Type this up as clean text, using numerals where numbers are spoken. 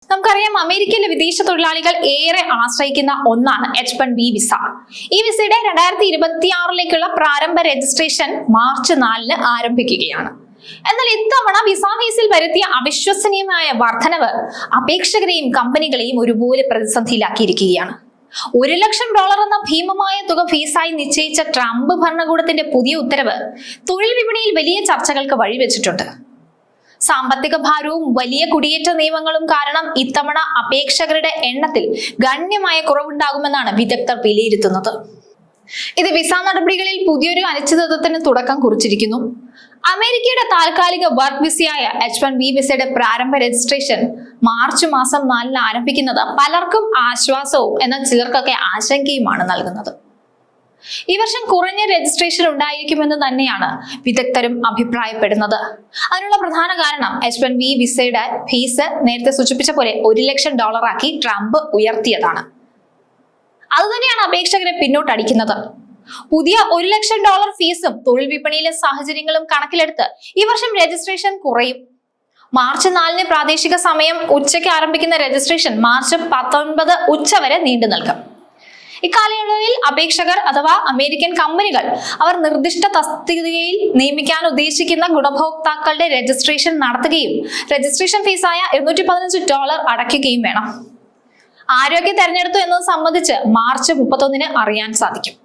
നമുക്കറിയാം, അമേരിക്കയിലെ വിദേശ തൊഴിലാളികൾ ഏറെ ആശ്രയിക്കുന്ന ഒന്നാണ് H-1B വിസ. ഈ വിസയുടെ 2026 പ്രാരംഭ രജിസ്ട്രേഷൻ മാർച്ച് 4 ആരംഭിക്കുകയാണ്. എന്നാൽ ഇത്തവണ വിസ ഫീസിൽ വരുത്തിയ അവിശ്വസനീയമായ വർധനവ് അപേക്ഷകരെയും കമ്പനികളെയും ഒരുപോലെ പ്രതിസന്ധിയിലാക്കിയിരിക്കുകയാണ്. $1 ലക്ഷം എന്ന ഭീമമായ തുക ഫീസായി നിശ്ചയിച്ച ട്രംപ് ഭരണകൂടത്തിന്റെ പുതിയ ഉത്തരവ് തൊഴിൽ വിപണിയിൽ വലിയ ചർച്ചകൾക്ക് വഴിവെച്ചിട്ടുണ്ട്. സാമ്പത്തിക ഭാരവും വലിയ കുടിയേറ്റ നിയമങ്ങളും കാരണം ഇത്തവണ അപേക്ഷകരുടെ എണ്ണത്തിൽ ഗണ്യമായ കുറവുണ്ടാകുമെന്നാണ് വിദഗ്ധർ വിലയിരുത്തുന്നത്. ഇത് വിസ നടപടികളിൽ പുതിയൊരു അനിശ്ചിതത്വത്തിന് തുടക്കം കുറിച്ചിരിക്കുന്നു. അമേരിക്കയുടെ താൽക്കാലിക വർക്ക് വിസയായ H-1B വിസയുടെ പ്രാരംഭ രജിസ്ട്രേഷൻ മാർച്ച് മാസം 4 ആരംഭിക്കുന്നത് പലർക്കും ആശ്വാസവും എന്നാൽ ചിലർക്കൊക്കെ ആശങ്കയുമാണ് നൽകുന്നത്. ഈ വർഷം കുറഞ്ഞ രജിസ്ട്രേഷൻ ഉണ്ടായിരിക്കുമെന്ന് തന്നെയാണ് വിദഗ്ധരും അഭിപ്രായപ്പെടുന്നത്. അതിനുള്ള പ്രധാന കാരണം H-1B വിസയുടെ ഫീസ് നേരത്തെ സൂചിപ്പിച്ച പോലെ $1 ലക്ഷം ആക്കി ട്രംപ് ഉയർത്തിയതാണ്. അതുതന്നെയാണ് അപേക്ഷകരെ പിന്നോട്ടടിക്കുന്നത്. പുതിയ $1 ലക്ഷം ഫീസും തൊഴിൽ വിപണിയിലെ സാഹചര്യങ്ങളും കണക്കിലെടുത്ത് ഈ വർഷം രജിസ്ട്രേഷൻ കുറയും. മാർച്ച് 4 പ്രാദേശിക സമയം ഉച്ചയ്ക്ക് ആരംഭിക്കുന്ന രജിസ്ട്രേഷൻ മാർച്ച് 19 ഉച്ചവരെ നീണ്ടു നിൽക്കും. ഇക്കാലയളവിൽ അപേക്ഷകർ അഥവാ അമേരിക്കൻ കമ്പനികൾ അവർ നിർദ്ദിഷ്ട തസ്തികയിൽ നിയമിക്കാൻ ഉദ്ദേശിക്കുന്ന ഗുണഭോക്താക്കളുടെ രജിസ്ട്രേഷൻ നടത്തുകയും രജിസ്ട്രേഷൻ ഫീസായ $215 അടയ്ക്കുകയും വേണം. ആരോഗ്യ തെരഞ്ഞെടുത്തു എന്നത് സംബന്ധിച്ച് മാർച്ച് 31 അറിയാൻ സാധിക്കും.